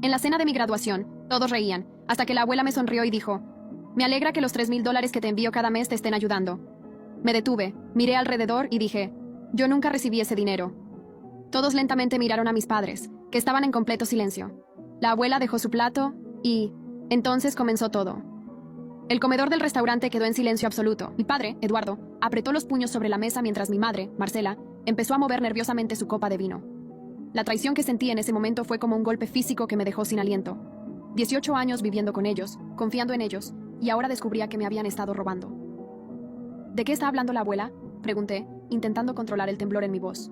En la cena de mi graduación, todos reían, hasta que la abuela me sonrió y dijo: «Me alegra que los $3,000 que te envío cada mes te estén ayudando». Me detuve, miré alrededor y dije: «Yo nunca recibí ese dinero». Todos lentamente miraron a mis padres, que estaban en completo silencio. La abuela dejó su plato y entonces comenzó todo. El comedor del restaurante quedó en silencio absoluto. Mi padre, Eduardo, apretó los puños sobre la mesa mientras mi madre, Marcela, empezó a mover nerviosamente su copa de vino. La traición que sentí en ese momento fue como un golpe físico que me dejó sin aliento. 18 años viviendo con ellos, confiando en ellos, y ahora descubría que me habían estado robando. ¿De qué está hablando la abuela?, pregunté, intentando controlar el temblor en mi voz.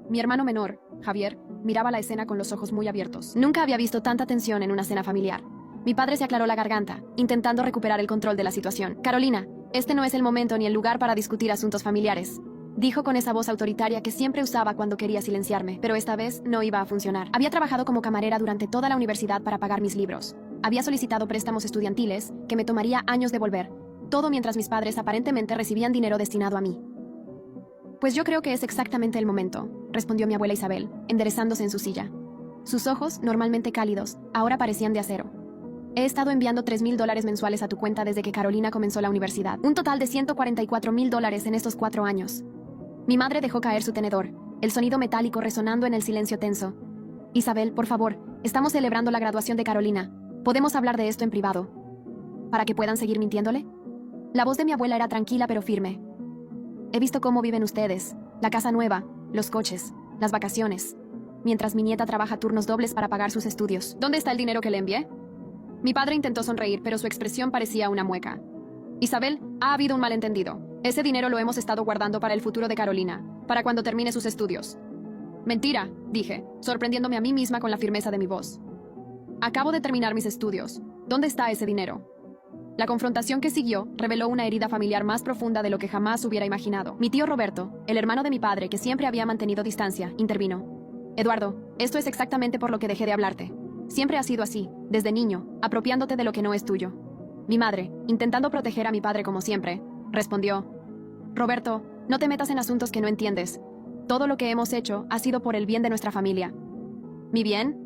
Mi hermano menor, Javier, miraba la escena con los ojos muy abiertos. Nunca había visto tanta tensión en una cena familiar. Mi padre se aclaró la garganta, intentando recuperar el control de la situación. «Carolina, este no es el momento ni el lugar para discutir asuntos familiares», dijo con esa voz autoritaria que siempre usaba cuando quería silenciarme, pero esta vez no iba a funcionar. Había trabajado como camarera durante toda la universidad para pagar mis libros. Había solicitado préstamos estudiantiles que me tomaría años devolver, todo mientras mis padres aparentemente recibían dinero destinado a mí. «Pues yo creo que es exactamente el momento», respondió mi abuela Isabel, enderezándose en su silla. Sus ojos, normalmente cálidos, ahora parecían de acero. «He estado enviando $3,000 mensuales a tu cuenta desde que Carolina comenzó la universidad. Un total de $144,000 en estos 4 años». Mi madre dejó caer su tenedor, el sonido metálico resonando en el silencio tenso. «Isabel, por favor, estamos celebrando la graduación de Carolina. Podemos hablar de esto en privado. ¿Para que puedan seguir mintiéndole?». La voz de mi abuela era tranquila pero firme. «He visto cómo viven ustedes, la casa nueva, los coches, las vacaciones, mientras mi nieta trabaja turnos dobles para pagar sus estudios. ¿Dónde está el dinero que le envié?». Mi padre intentó sonreír, pero su expresión parecía una mueca. «Isabel, ha habido un malentendido. Ese dinero lo hemos estado guardando para el futuro de Carolina, para cuando termine sus estudios». «Mentira», dije, sorprendiéndome a mí misma con la firmeza de mi voz. «Acabo de terminar mis estudios. ¿Dónde está ese dinero?». La confrontación que siguió reveló una herida familiar más profunda de lo que jamás hubiera imaginado. Mi tío Roberto, el hermano de mi padre que siempre había mantenido distancia, intervino. «Eduardo, esto es exactamente por lo que dejé de hablarte. Siempre has sido así, desde niño, apropiándote de lo que no es tuyo». Mi madre, intentando proteger a mi padre como siempre, respondió: «Roberto, no te metas en asuntos que no entiendes. Todo lo que hemos hecho ha sido por el bien de nuestra familia». ¿Mi bien?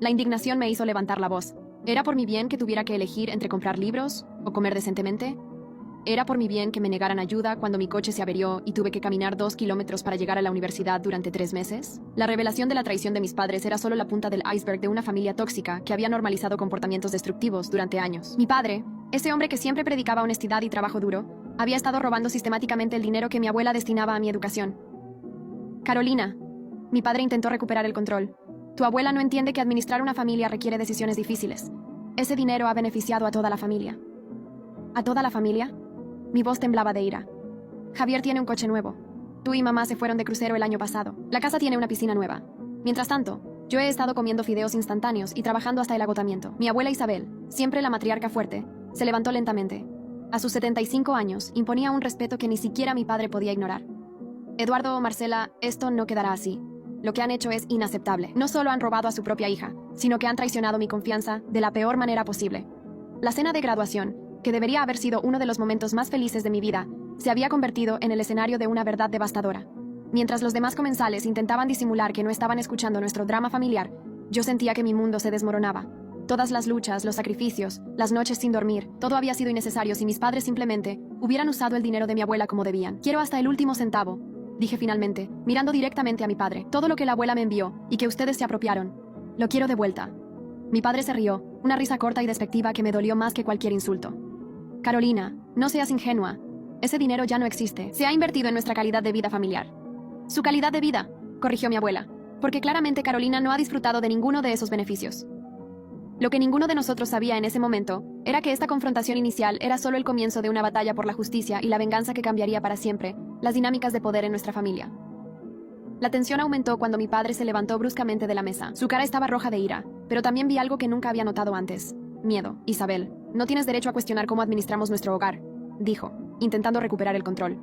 La indignación me hizo levantar la voz. ¿Era por mi bien que tuviera que elegir entre comprar libros o comer decentemente? ¿Era por mi bien que me negaran ayuda cuando mi coche se averió y tuve que caminar 2 kilómetros para llegar a la universidad durante 3 meses? La revelación de la traición de mis padres era solo la punta del iceberg de una familia tóxica que había normalizado comportamientos destructivos durante años. Mi padre, ese hombre que siempre predicaba honestidad y trabajo duro, había estado robando sistemáticamente el dinero que mi abuela destinaba a mi educación. «Carolina», mi padre intentó recuperar el control. «Tu abuela no entiende que administrar una familia requiere decisiones difíciles. Ese dinero ha beneficiado a toda la familia». «¿A toda la familia?». Mi voz temblaba de ira. «Javier tiene un coche nuevo. Tú y mamá se fueron de crucero el año pasado. La casa tiene una piscina nueva. Mientras tanto, yo he estado comiendo fideos instantáneos y trabajando hasta el agotamiento». Mi abuela Isabel, siempre la matriarca fuerte, se levantó lentamente. A sus 75 años, imponía un respeto que ni siquiera mi padre podía ignorar. «Eduardo o Marcela, esto no quedará así. Lo que han hecho es inaceptable. No solo han robado a su propia hija, sino que han traicionado mi confianza de la peor manera posible». La cena de graduación, que debería haber sido uno de los momentos más felices de mi vida, se había convertido en el escenario de una verdad devastadora. Mientras los demás comensales intentaban disimular que no estaban escuchando nuestro drama familiar, yo sentía que mi mundo se desmoronaba. Todas las luchas, los sacrificios, las noches sin dormir, todo había sido innecesario si mis padres simplemente hubieran usado el dinero de mi abuela como debían. «Quiero hasta el último centavo», dije finalmente, mirando directamente a mi padre. «Todo lo que la abuela me envió y que ustedes se apropiaron, lo quiero de vuelta». Mi padre se rió, una risa corta y despectiva que me dolió más que cualquier insulto. «Carolina, no seas ingenua. Ese dinero ya no existe. Se ha invertido en nuestra calidad de vida familiar». «Su calidad de vida», corrigió mi abuela, «porque claramente Carolina no ha disfrutado de ninguno de esos beneficios». Lo que ninguno de nosotros sabía en ese momento era que esta confrontación inicial era solo el comienzo de una batalla por la justicia y la venganza que cambiaría para siempre las dinámicas de poder en nuestra familia. La tensión aumentó cuando mi padre se levantó bruscamente de la mesa. Su cara estaba roja de ira, pero también vi algo que nunca había notado antes: miedo. «Isabel, no tienes derecho a cuestionar cómo administramos nuestro hogar», dijo, intentando recuperar el control.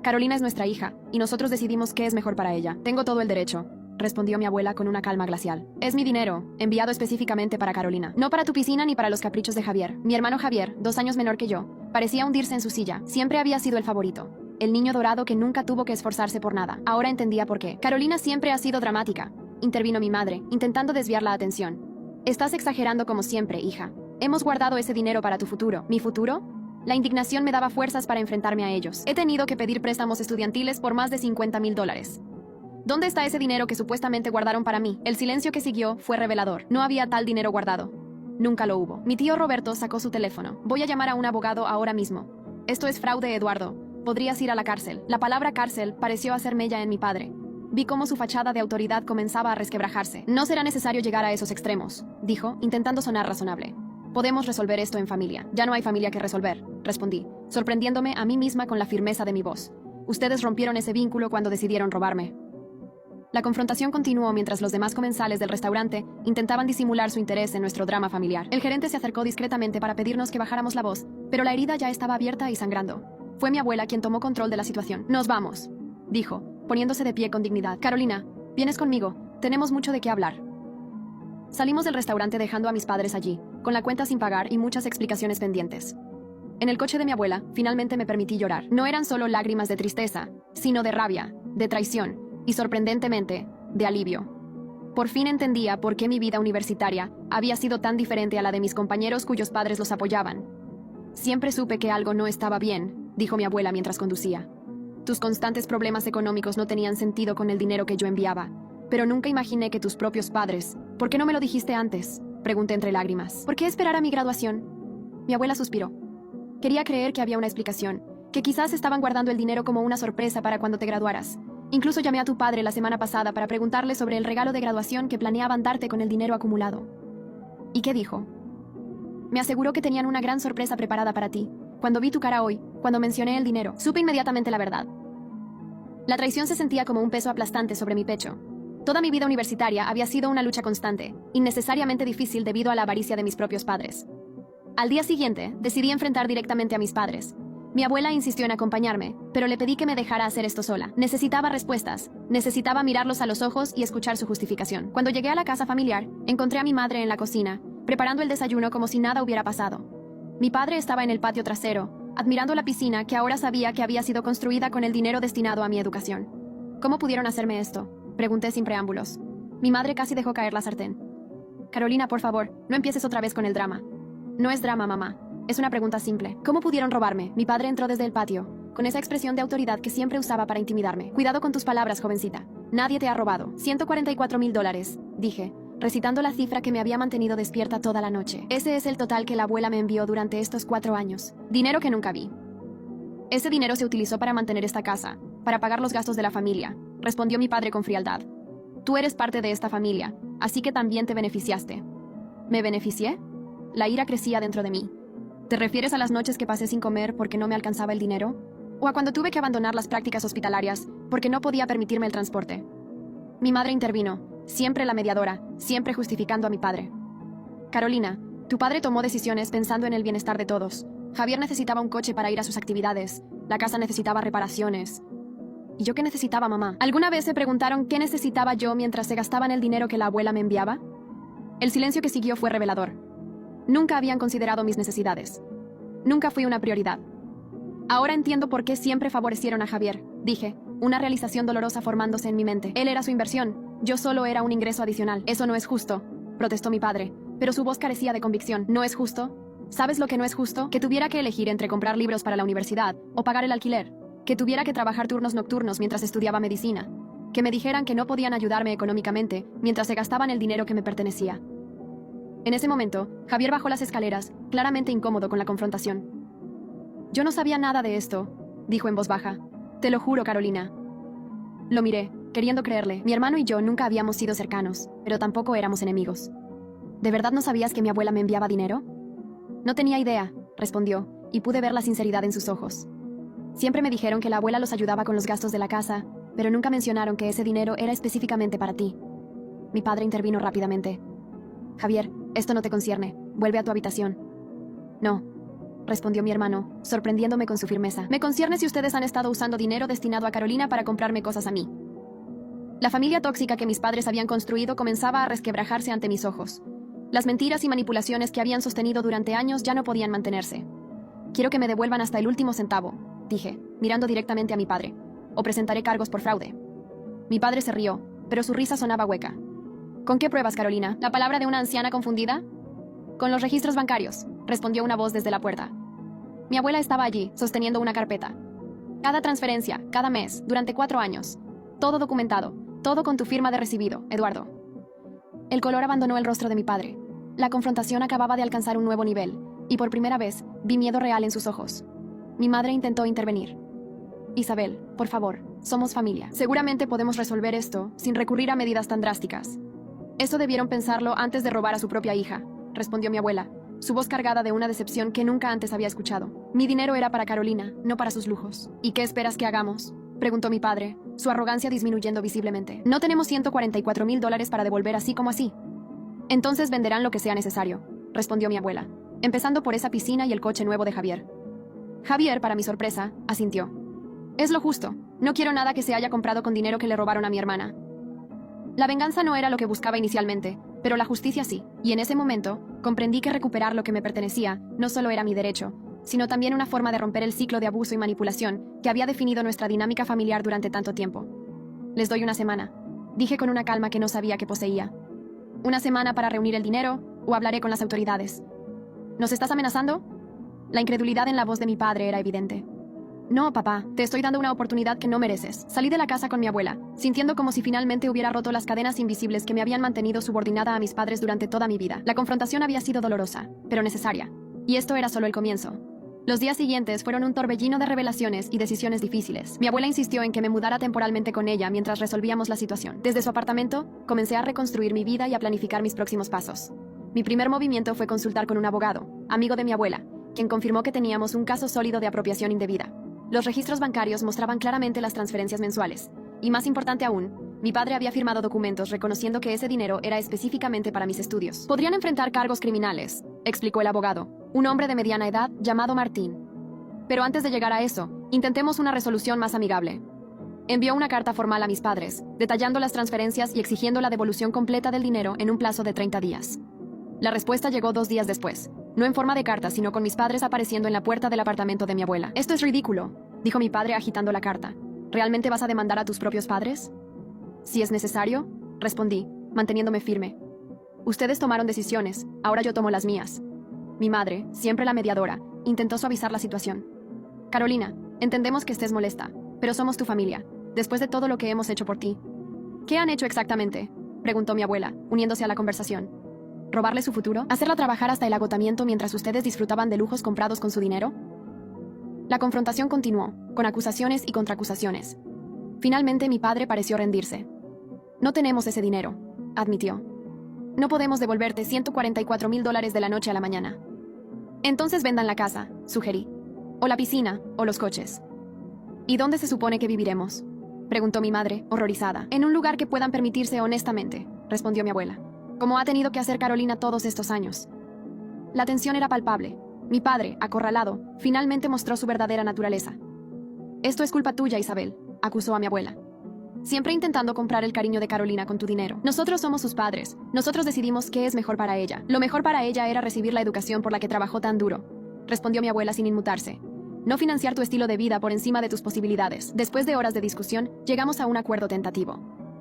«Carolina es nuestra hija, y nosotros decidimos qué es mejor para ella. Tengo todo el derecho», respondió mi abuela con una calma glacial. «Es mi dinero, enviado específicamente para Carolina. No para tu piscina ni para los caprichos de Javier». Mi hermano Javier, 2 años menor que yo, parecía hundirse en su silla. Siempre había sido el favorito. El niño dorado que nunca tuvo que esforzarse por nada. Ahora entendía por qué. «Carolina siempre ha sido dramática», intervino mi madre, intentando desviar la atención. Estás exagerando como siempre, hija. Hemos guardado ese dinero para tu futuro. ¿Mi futuro? La indignación me daba fuerzas para enfrentarme a ellos. He tenido que pedir préstamos estudiantiles por más de $50,000. ¿Dónde está ese dinero que supuestamente guardaron para mí? El silencio que siguió fue revelador. No había tal dinero guardado. Nunca lo hubo. Mi tío Roberto sacó su teléfono. Voy a llamar a un abogado ahora mismo. Esto es fraude, Eduardo. Podrías ir a la cárcel. La palabra cárcel pareció hacer mella en mi padre. Vi cómo su fachada de autoridad comenzaba a resquebrajarse. No será necesario llegar a esos extremos, dijo, intentando sonar razonable. Podemos resolver esto en familia. Ya no hay familia que resolver, respondí, sorprendiéndome a mí misma con la firmeza de mi voz. Ustedes rompieron ese vínculo cuando decidieron robarme. La confrontación continuó mientras los demás comensales del restaurante intentaban disimular su interés en nuestro drama familiar. El gerente se acercó discretamente para pedirnos que bajáramos la voz, pero la herida ya estaba abierta y sangrando. Fue mi abuela quien tomó control de la situación. Nos vamos, dijo, poniéndose de pie con dignidad. Carolina, vienes conmigo. Tenemos mucho de qué hablar. Salimos del restaurante dejando a mis padres allí, con la cuenta sin pagar y muchas explicaciones pendientes. En el coche de mi abuela, finalmente me permití llorar. No eran solo lágrimas de tristeza, sino de rabia, de traición y, sorprendentemente, de alivio. Por fin entendía por qué mi vida universitaria había sido tan diferente a la de mis compañeros cuyos padres los apoyaban. Siempre supe que algo no estaba bien, dijo mi abuela mientras conducía. Tus constantes problemas económicos no tenían sentido con el dinero que yo enviaba, pero nunca imaginé que tus propios padres... ¿Por qué no me lo dijiste antes?, pregunté entre lágrimas. ¿Por qué esperar a mi graduación? Mi abuela suspiró. Quería creer que había una explicación, que quizás estaban guardando el dinero como una sorpresa para cuando te graduaras. Incluso llamé a tu padre la semana pasada para preguntarle sobre el regalo de graduación que planeaban darte con el dinero acumulado. ¿Y qué dijo? Me aseguró que tenían una gran sorpresa preparada para ti. Cuando vi tu cara hoy, cuando mencioné el dinero, supe inmediatamente la verdad. La traición se sentía como un peso aplastante sobre mi pecho. Toda mi vida universitaria había sido una lucha constante, innecesariamente difícil debido a la avaricia de mis propios padres. Al día siguiente, decidí enfrentar directamente a mis padres. Mi abuela insistió en acompañarme, pero le pedí que me dejara hacer esto sola. Necesitaba respuestas, necesitaba mirarlos a los ojos y escuchar su justificación. Cuando llegué a la casa familiar, encontré a mi madre en la cocina, preparando el desayuno como si nada hubiera pasado. Mi padre estaba en el patio trasero, admirando la piscina que ahora sabía que había sido construida con el dinero destinado a mi educación. ¿Cómo pudieron hacerme esto?, pregunté sin preámbulos. Mi madre casi dejó caer la sartén. Carolina, por favor, no empieces otra vez con el drama. No es drama, mamá. Es una pregunta simple. ¿Cómo pudieron robarme? Mi padre entró desde el patio, con esa expresión de autoridad que siempre usaba para intimidarme. Cuidado con tus palabras, jovencita. Nadie te ha robado. $144,000, dije, recitando la cifra que me había mantenido despierta toda la noche. Ese es el total que la abuela me envió durante estos 4 años. Dinero que nunca vi. Ese dinero se utilizó para mantener esta casa, para pagar los gastos de la familia, respondió mi padre con frialdad. Tú eres parte de esta familia, así que también te beneficiaste. ¿Me beneficié? La ira crecía dentro de mí. ¿Te refieres a las noches que pasé sin comer porque no me alcanzaba el dinero? ¿O a cuando tuve que abandonar las prácticas hospitalarias porque no podía permitirme el transporte? Mi madre intervino, siempre la mediadora, siempre justificando a mi padre. Carolina, tu padre tomó decisiones pensando en el bienestar de todos. Javier necesitaba un coche para ir a sus actividades, la casa necesitaba reparaciones. ¿Y yo qué necesitaba, mamá? ¿Alguna vez se preguntaron qué necesitaba yo mientras se gastaban el dinero que la abuela me enviaba? El silencio que siguió fue revelador. Nunca habían considerado mis necesidades. Nunca fui una prioridad. Ahora entiendo por qué siempre favorecieron a Javier, dije, una realización dolorosa formándose en mi mente. Él era su inversión, yo solo era un ingreso adicional. Eso no es justo, protestó mi padre, pero su voz carecía de convicción. ¿No es justo? ¿Sabes lo que no es justo? Que tuviera que elegir entre comprar libros para la universidad o pagar el alquiler. Que tuviera que trabajar turnos nocturnos mientras estudiaba medicina. Que me dijeran que no podían ayudarme económicamente mientras se gastaban el dinero que me pertenecía. En ese momento, Javier bajó las escaleras, claramente incómodo con la confrontación. Yo no sabía nada de esto, dijo en voz baja. Te lo juro, Carolina. Lo miré, queriendo creerle. Mi hermano y yo nunca habíamos sido cercanos, pero tampoco éramos enemigos. ¿De verdad no sabías que mi abuela me enviaba dinero? No tenía idea, respondió, y pude ver la sinceridad en sus ojos. Siempre me dijeron que la abuela los ayudaba con los gastos de la casa, pero nunca mencionaron que ese dinero era específicamente para ti. Mi padre intervino rápidamente. Javier, esto no te concierne. Vuelve a tu habitación. No, respondió mi hermano, sorprendiéndome con su firmeza. Me concierne si ustedes han estado usando dinero destinado a Carolina para comprarme cosas a mí. La familia tóxica que mis padres habían construido comenzaba a resquebrajarse ante mis ojos. Las mentiras y manipulaciones que habían sostenido durante años ya no podían mantenerse. Quiero que me devuelvan hasta el último centavo, dije, mirando directamente a mi padre, o presentaré cargos por fraude. Mi padre se rió, pero su risa sonaba hueca. ¿Con qué pruebas, Carolina? ¿La palabra de una anciana confundida? Con los registros bancarios, respondió una voz desde la puerta. Mi abuela estaba allí, sosteniendo una carpeta. Cada transferencia, cada mes, durante 4 años. Todo documentado, todo con tu firma de recibido, Eduardo. El color abandonó el rostro de mi padre. La confrontación acababa de alcanzar un nuevo nivel, y por primera vez vi miedo real en sus ojos. Mi madre intentó intervenir. Isabel, por favor, somos familia. Seguramente podemos resolver esto sin recurrir a medidas tan drásticas. Eso debieron pensarlo antes de robar a su propia hija, respondió mi abuela, su voz cargada de una decepción que nunca antes había escuchado. Mi dinero era para Carolina, no para sus lujos. ¿Y qué esperas que hagamos?, preguntó mi padre, su arrogancia disminuyendo visiblemente. No tenemos $144,000 para devolver así como así. Entonces venderán lo que sea necesario, respondió mi abuela, empezando por esa piscina y el coche nuevo de Javier. Javier, para mi sorpresa, asintió. Es lo justo. No quiero nada que se haya comprado con dinero que le robaron a mi hermana. La venganza no era lo que buscaba inicialmente, pero la justicia sí, y en ese momento comprendí que recuperar lo que me pertenecía no solo era mi derecho, sino también una forma de romper el ciclo de abuso y manipulación que había definido nuestra dinámica familiar durante tanto tiempo. Les doy una semana, dije con una calma que no sabía que poseía. Una semana para reunir el dinero, o hablaré con las autoridades. ¿Nos estás amenazando? La incredulidad en la voz de mi padre era evidente. No, papá, te estoy dando una oportunidad que no mereces. Salí de la casa con mi abuela, sintiendo como si finalmente hubiera roto las cadenas invisibles que me habían mantenido subordinada a mis padres durante toda mi vida. La confrontación había sido dolorosa, pero necesaria. Y esto era solo el comienzo. Los días siguientes fueron un torbellino de revelaciones y decisiones difíciles. Mi abuela insistió en que me mudara temporalmente con ella mientras resolvíamos la situación. Desde su apartamento, comencé a reconstruir mi vida y a planificar mis próximos pasos. Mi primer movimiento fue consultar con un abogado, amigo de mi abuela, quien confirmó que teníamos un caso sólido de apropiación indebida. Los registros bancarios mostraban claramente las transferencias mensuales. Y más importante aún, mi padre había firmado documentos reconociendo que ese dinero era específicamente para mis estudios. Podrían enfrentar cargos criminales, explicó el abogado, un hombre de mediana edad llamado Martín. Pero antes de llegar a eso, intentemos una resolución más amigable. Envió una carta formal a mis padres, detallando las transferencias y exigiendo la devolución completa del dinero en un plazo de 30 días. La respuesta llegó 2 días después, no en forma de carta, sino con mis padres apareciendo en la puerta del apartamento de mi abuela. Esto es ridículo, dijo mi padre agitando la carta. ¿Realmente vas a demandar a tus propios padres? Si es necesario, respondí, manteniéndome firme. Ustedes tomaron decisiones, ahora yo tomo las mías. Mi madre, siempre la mediadora, intentó suavizar la situación. Carolina, entendemos que estés molesta, pero somos tu familia, después de todo lo que hemos hecho por ti. ¿Qué han hecho exactamente?, preguntó mi abuela, uniéndose a la conversación. ¿Robarle su futuro? ¿Hacerla trabajar hasta el agotamiento mientras ustedes disfrutaban de lujos comprados con su dinero? La confrontación continuó, con acusaciones y contraacusaciones. Finalmente mi padre pareció rendirse. No tenemos ese dinero, admitió. No podemos devolverte $144,000 de la noche a la mañana. Entonces vendan la casa, sugerí. O la piscina, o los coches. ¿Y dónde se supone que viviremos?, preguntó mi madre, horrorizada. En un lugar que puedan permitirse honestamente, respondió mi abuela. Como ha tenido que hacer Carolina todos estos años. La tensión era palpable. Mi padre, acorralado, finalmente mostró su verdadera naturaleza. Esto es culpa tuya, Isabel, acusó a mi abuela. Siempre intentando comprar el cariño de Carolina con tu dinero. Nosotros somos sus padres. Nosotros decidimos qué es mejor para ella. Lo mejor para ella era recibir la educación por la que trabajó tan duro, respondió mi abuela sin inmutarse. No financiar tu estilo de vida por encima de tus posibilidades. Después de horas de discusión, llegamos a un acuerdo tentativo.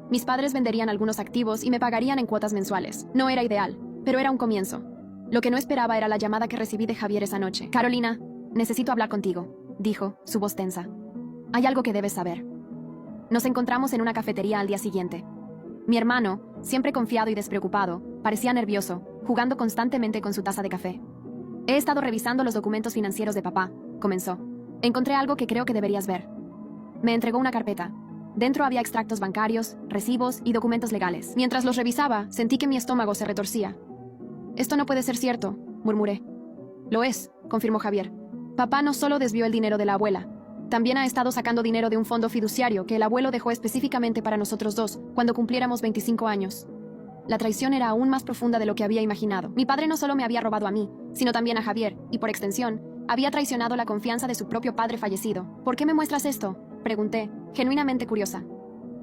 Mis padres venderían algunos activos y me pagarían en cuotas mensuales. No era ideal, pero era un comienzo. Lo que no esperaba era la llamada que recibí de Javier esa noche. Carolina, necesito hablar contigo, dijo, su voz tensa. Hay algo que debes saber. Nos encontramos en una cafetería al día siguiente. Mi hermano, siempre confiado y despreocupado, parecía nervioso, jugando constantemente con su taza de café. He estado revisando los documentos financieros de papá, comenzó. Encontré algo que creo que deberías ver. Me entregó una carpeta. Dentro había extractos bancarios, recibos y documentos legales. Mientras los revisaba, sentí que mi estómago se retorcía. Esto no puede ser cierto, murmuré. Lo es, confirmó Javier. Papá no solo desvió el dinero de la abuela, también ha estado sacando dinero de un fondo fiduciario que el abuelo dejó específicamente para nosotros dos, cuando cumpliéramos 25 años. La traición era aún más profunda de lo que había imaginado. Mi padre no solo me había robado a mí, sino también a Javier, y por extensión, había traicionado la confianza de su propio padre fallecido. ¿Por qué me muestras esto?, pregunté, genuinamente curiosa.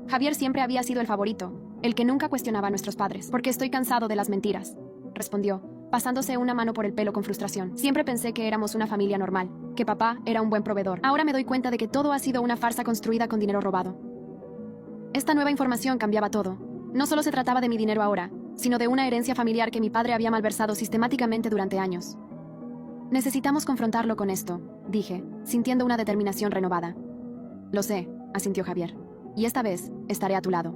Javier siempre había sido el favorito, el que nunca cuestionaba a nuestros padres. Porque estoy cansado de las mentiras, respondió, pasándose una mano por el pelo con frustración. Siempre pensé que éramos una familia normal, que papá era un buen proveedor. Ahora me doy cuenta de que todo ha sido una farsa construida con dinero robado. Esta nueva información cambiaba todo. no solo se trataba de mi dinero ahora, sino de una herencia familiar que mi padre había malversado sistemáticamente durante años. Necesitamos confrontarlo con esto, dije, sintiendo una determinación renovada. Lo sé, asintió Javier. Y esta vez, estaré a tu lado.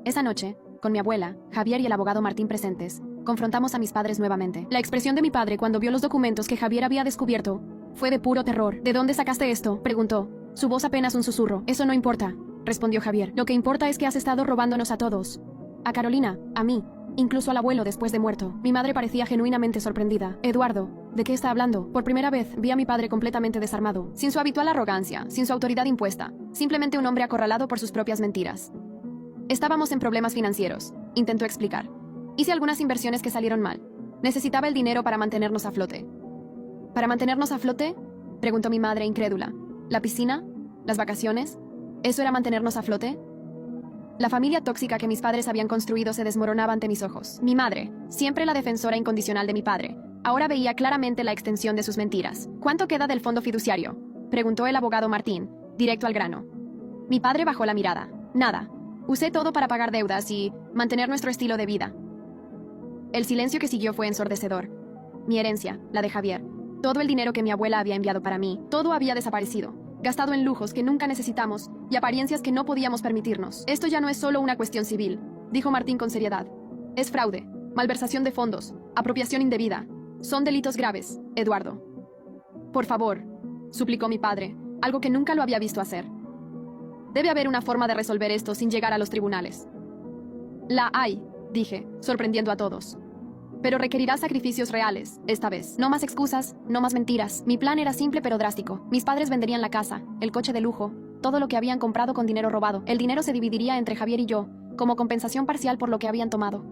Esa noche, con mi abuela, Javier y el abogado Martín presentes, confrontamos a mis padres nuevamente. La expresión de mi padre cuando vio los documentos que Javier había descubierto fue de puro terror. ¿De dónde sacaste esto?, preguntó. Su voz apenas un susurro. Eso no importa, respondió Javier. Lo que importa es que has estado robándonos a todos. A Carolina, a mí, incluso al abuelo después de muerto. Mi madre parecía genuinamente sorprendida. Eduardo, ¿de qué está hablando? Por primera vez vi a mi padre completamente desarmado, sin su habitual arrogancia, sin su autoridad impuesta, simplemente un hombre acorralado por sus propias mentiras. Estábamos en problemas financieros, intentó explicar. Hice algunas inversiones que salieron mal. Necesitaba el dinero para mantenernos a flote. ¿Para mantenernos a flote?, preguntó mi madre incrédula. ¿La piscina? ¿Las vacaciones? ¿Eso era mantenernos a flote? La familia tóxica que mis padres habían construido se desmoronaba ante mis ojos. Mi madre, siempre la defensora incondicional de mi padre, ahora veía claramente la extensión de sus mentiras. ¿Cuánto queda del fondo fiduciario?, preguntó el abogado Martín, directo al grano. Mi padre bajó la mirada. Nada. Usé todo para pagar deudas y mantener nuestro estilo de vida. El silencio que siguió fue ensordecedor. Mi herencia, la de Javier, todo el dinero que mi abuela había enviado para mí, todo había desaparecido, gastado en lujos que nunca necesitamos y apariencias que no podíamos permitirnos. Esto ya no es solo una cuestión civil, dijo Martín con seriedad. Es fraude, malversación de fondos, apropiación indebida. Son delitos graves, Eduardo. Por favor, suplicó mi padre, algo que nunca lo había visto hacer. Debe haber una forma de resolver esto sin llegar a los tribunales. La hay, dije, sorprendiendo a todos. Pero requerirá sacrificios reales, esta vez. No más excusas, no más mentiras. Mi plan era simple pero drástico. Mis padres venderían la casa, el coche de lujo, todo lo que habían comprado con dinero robado. El dinero se dividiría entre Javier y yo, como compensación parcial por lo que habían tomado.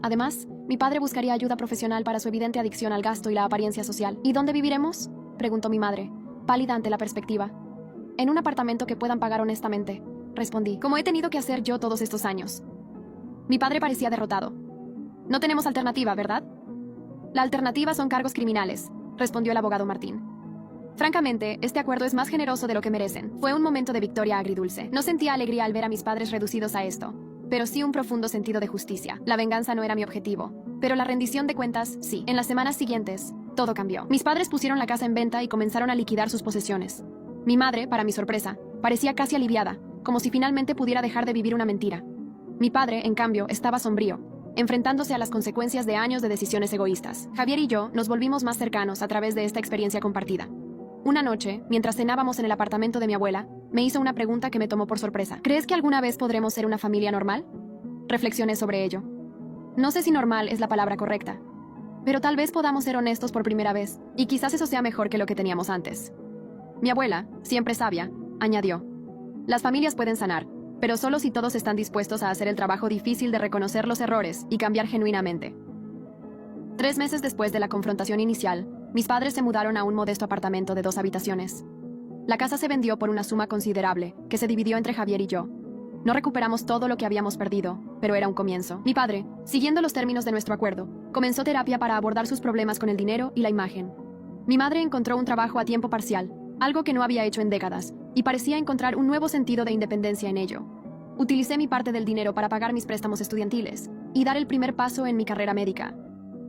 Además, mi padre buscaría ayuda profesional para su evidente adicción al gasto y la apariencia social. ¿Y dónde viviremos?, preguntó mi madre, pálida ante la perspectiva. En un apartamento que puedan pagar honestamente, respondí, como he tenido que hacer yo todos estos años. Mi padre parecía derrotado. No tenemos alternativa, ¿verdad? La alternativa son cargos criminales, respondió el abogado Martín. Francamente, este acuerdo es más generoso de lo que merecen. Fue un momento de victoria agridulce. No sentía alegría al ver a mis padres reducidos a esto, pero sí un profundo sentido de justicia. La venganza no era mi objetivo, pero la rendición de cuentas, sí. En las semanas siguientes, todo cambió. Mis padres pusieron la casa en venta y comenzaron a liquidar sus posesiones. Mi madre, para mi sorpresa, parecía casi aliviada, como si finalmente pudiera dejar de vivir una mentira. Mi padre, en cambio, estaba sombrío, enfrentándose a las consecuencias de años de decisiones egoístas. Javier y yo nos volvimos más cercanos a través de esta experiencia compartida. Una noche, mientras cenábamos en el apartamento de mi abuela, me hizo una pregunta que me tomó por sorpresa. ¿Crees que alguna vez podremos ser una familia normal? Reflexioné sobre ello. No sé si normal es la palabra correcta, pero tal vez podamos ser honestos por primera vez, y quizás eso sea mejor que lo que teníamos antes. Mi abuela, siempre sabia, añadió: las familias pueden sanar, pero solo si todos están dispuestos a hacer el trabajo difícil de reconocer los errores y cambiar genuinamente. 3 meses después de la confrontación inicial, mis padres se mudaron a un modesto apartamento de 2 habitaciones. La casa se vendió por una suma considerable, que se dividió entre Javier y yo. No recuperamos todo lo que habíamos perdido, pero era un comienzo. Mi padre, siguiendo los términos de nuestro acuerdo, comenzó terapia para abordar sus problemas con el dinero y la imagen. Mi madre encontró un trabajo a tiempo parcial, algo que no había hecho en décadas, y parecía encontrar un nuevo sentido de independencia en ello. Utilicé mi parte del dinero para pagar mis préstamos estudiantiles y dar el primer paso en mi carrera médica.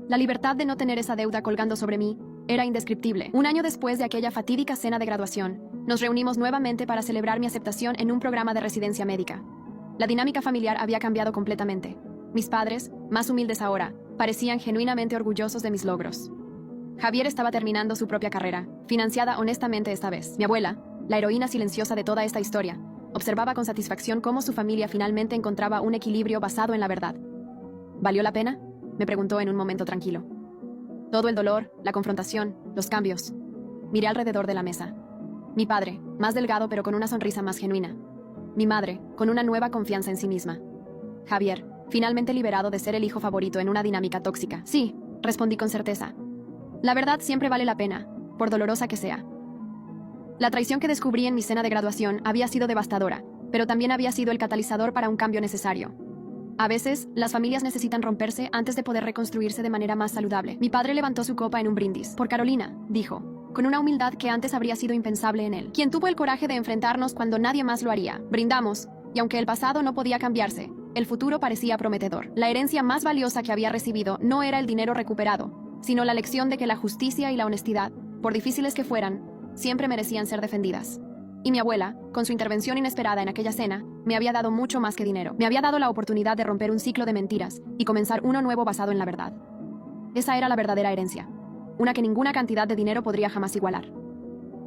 La libertad de no tener esa deuda colgando sobre mí era indescriptible. Un año después de aquella fatídica cena de graduación, nos reunimos nuevamente para celebrar mi aceptación en un programa de residencia médica. La dinámica familiar había cambiado completamente. Mis padres, más humildes ahora, parecían genuinamente orgullosos de mis logros. Javier estaba terminando su propia carrera, financiada honestamente esta vez. Mi abuela, la heroína silenciosa de toda esta historia, observaba con satisfacción cómo su familia finalmente encontraba un equilibrio basado en la verdad. ¿Valió la pena?, me preguntó en un momento tranquilo. Todo el dolor, la confrontación, los cambios. Miré alrededor de la mesa. Mi padre, más delgado pero con una sonrisa más genuina. Mi madre, con una nueva confianza en sí misma. Javier, finalmente liberado de ser el hijo favorito en una dinámica tóxica. Sí, respondí con certeza. La verdad siempre vale la pena, por dolorosa que sea. La traición que descubrí en mi cena de graduación había sido devastadora, pero también había sido el catalizador para un cambio necesario. A veces, las familias necesitan romperse antes de poder reconstruirse de manera más saludable. Mi padre levantó su copa en un brindis. Por Carolina, dijo, con una humildad que antes habría sido impensable en él, quien tuvo el coraje de enfrentarnos cuando nadie más lo haría. Brindamos, y aunque el pasado no podía cambiarse, el futuro parecía prometedor. La herencia más valiosa que había recibido no era el dinero recuperado, sino la lección de que la justicia y la honestidad, por difíciles que fueran, siempre merecían ser defendidas. Y mi abuela, con su intervención inesperada en aquella cena, me había dado mucho más que dinero. Me había dado la oportunidad de romper un ciclo de mentiras y comenzar uno nuevo basado en la verdad. Esa era la verdadera herencia, una que ninguna cantidad de dinero podría jamás igualar.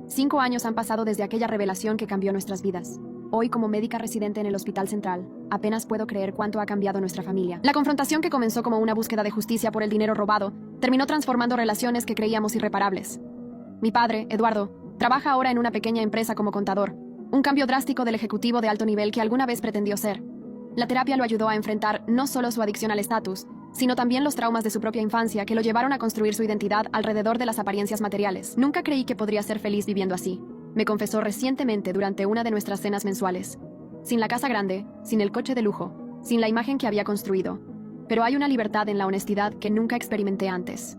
5 años han pasado desde aquella revelación que cambió nuestras vidas. Hoy, como médica residente en el Hospital Central, apenas puedo creer cuánto ha cambiado nuestra familia. La confrontación que comenzó como una búsqueda de justicia por el dinero robado, terminó transformando relaciones que creíamos irreparables. Mi padre, Eduardo, trabaja ahora en una pequeña empresa como contador, un cambio drástico del ejecutivo de alto nivel que alguna vez pretendió ser. La terapia lo ayudó a enfrentar no solo su adicción al estatus, sino también los traumas de su propia infancia que lo llevaron a construir su identidad alrededor de las apariencias materiales. Nunca creí que podría ser feliz viviendo así, me confesó recientemente durante una de nuestras cenas mensuales. Sin la casa grande, sin el coche de lujo, sin la imagen que había construido. Pero hay una libertad en la honestidad que nunca experimenté antes.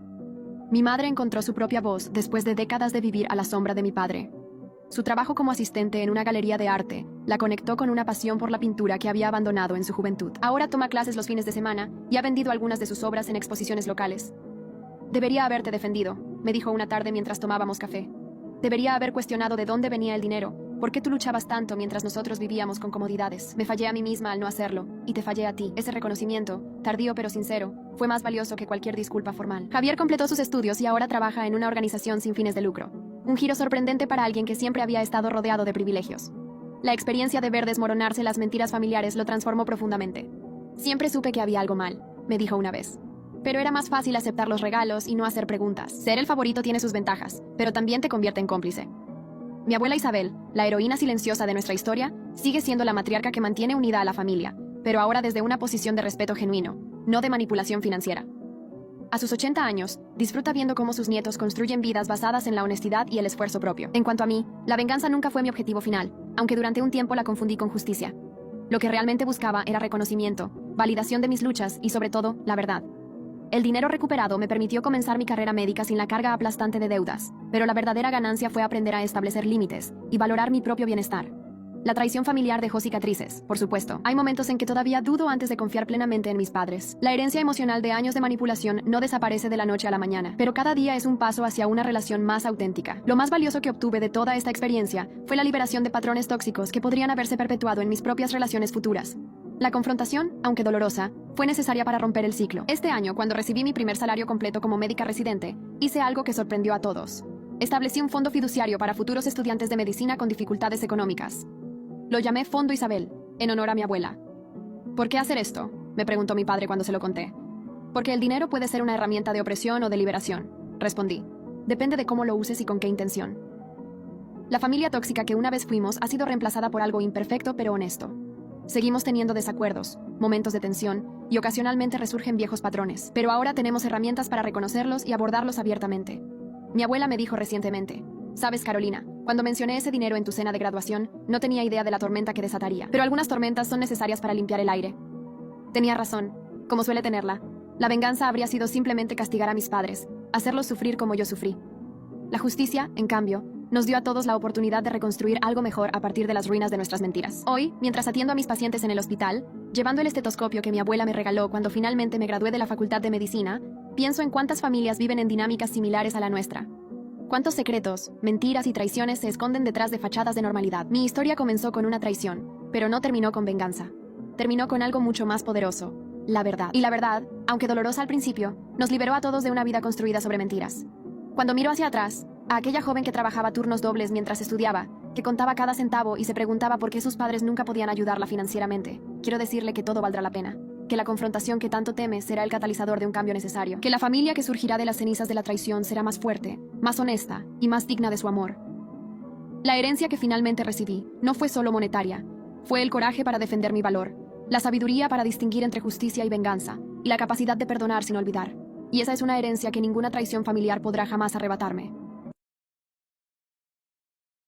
Mi madre encontró su propia voz después de décadas de vivir a la sombra de mi padre. Su trabajo como asistente en una galería de arte la conectó con una pasión por la pintura que había abandonado en su juventud. Ahora toma clases los fines de semana y ha vendido algunas de sus obras en exposiciones locales. Debería haberte defendido, me dijo una tarde mientras tomábamos café. Debería haber cuestionado de dónde venía el dinero, por qué tú luchabas tanto mientras nosotros vivíamos con comodidades. Me fallé a mí misma al no hacerlo, y te fallé a ti. Ese reconocimiento, tardío pero sincero, fue más valioso que cualquier disculpa formal. Javier completó sus estudios y ahora trabaja en una organización sin fines de lucro. Un giro sorprendente para alguien que siempre había estado rodeado de privilegios. La experiencia de ver desmoronarse las mentiras familiares lo transformó profundamente. Siempre supe que había algo mal, me dijo una vez. Pero era más fácil aceptar los regalos y no hacer preguntas. Ser el favorito tiene sus ventajas, pero también te convierte en cómplice. Mi abuela Isabel, la heroína silenciosa de nuestra historia, sigue siendo la matriarca que mantiene unida a la familia, pero ahora desde una posición de respeto genuino, no de manipulación financiera. A sus 80 años, disfruta viendo cómo sus nietos construyen vidas basadas en la honestidad y el esfuerzo propio. En cuanto a mí, la venganza nunca fue mi objetivo final, aunque durante un tiempo la confundí con justicia. Lo que realmente buscaba era reconocimiento, validación de mis luchas y, sobre todo, la verdad. El dinero recuperado me permitió comenzar mi carrera médica sin la carga aplastante de deudas, pero la verdadera ganancia fue aprender a establecer límites y valorar mi propio bienestar. La traición familiar dejó cicatrices, por supuesto. Hay momentos en que todavía dudo antes de confiar plenamente en mis padres. La herencia emocional de años de manipulación no desaparece de la noche a la mañana, pero cada día es un paso hacia una relación más auténtica. Lo más valioso que obtuve de toda esta experiencia fue la liberación de patrones tóxicos que podrían haberse perpetuado en mis propias relaciones futuras. La confrontación, aunque dolorosa, fue necesaria para romper el ciclo. Este año, cuando recibí mi primer salario completo como médica residente, hice algo que sorprendió a todos. Establecí un fondo fiduciario para futuros estudiantes de medicina con dificultades económicas. Lo llamé Fondo Isabel, en honor a mi abuela. ¿Por qué hacer esto?, me preguntó mi padre cuando se lo conté. Porque el dinero puede ser una herramienta de opresión o de liberación, respondí. Depende de cómo lo uses y con qué intención. La familia tóxica que una vez fuimos ha sido reemplazada por algo imperfecto pero honesto. Seguimos teniendo desacuerdos, momentos de tensión, y ocasionalmente resurgen viejos patrones. Pero ahora tenemos herramientas para reconocerlos y abordarlos abiertamente. Mi abuela me dijo recientemente: «Sabes, Carolina, cuando mencioné ese dinero en tu cena de graduación, no tenía idea de la tormenta que desataría. Pero algunas tormentas son necesarias para limpiar el aire». Tenía razón, como suele tenerla. La venganza habría sido simplemente castigar a mis padres, hacerlos sufrir como yo sufrí. La justicia, en cambio, nos dio a todos la oportunidad de reconstruir algo mejor a partir de las ruinas de nuestras mentiras. Hoy, mientras atiendo a mis pacientes en el hospital, llevando el estetoscopio que mi abuela me regaló cuando finalmente me gradué de la Facultad de Medicina, pienso en cuántas familias viven en dinámicas similares a la nuestra. Cuántos secretos, mentiras y traiciones se esconden detrás de fachadas de normalidad. Mi historia comenzó con una traición, pero no terminó con venganza. Terminó con algo mucho más poderoso: la verdad. Y la verdad, aunque dolorosa al principio, nos liberó a todos de una vida construida sobre mentiras. Cuando miro hacia atrás, a aquella joven que trabajaba turnos dobles mientras estudiaba, que contaba cada centavo y se preguntaba por qué sus padres nunca podían ayudarla financieramente, quiero decirle que todo valdrá la pena. Que la confrontación que tanto teme será el catalizador de un cambio necesario. Que la familia que surgirá de las cenizas de la traición será más fuerte, más honesta y más digna de su amor. La herencia que finalmente recibí no fue solo monetaria, fue el coraje para defender mi valor, la sabiduría para distinguir entre justicia y venganza, y la capacidad de perdonar sin olvidar. Y esa es una herencia que ninguna traición familiar podrá jamás arrebatarme.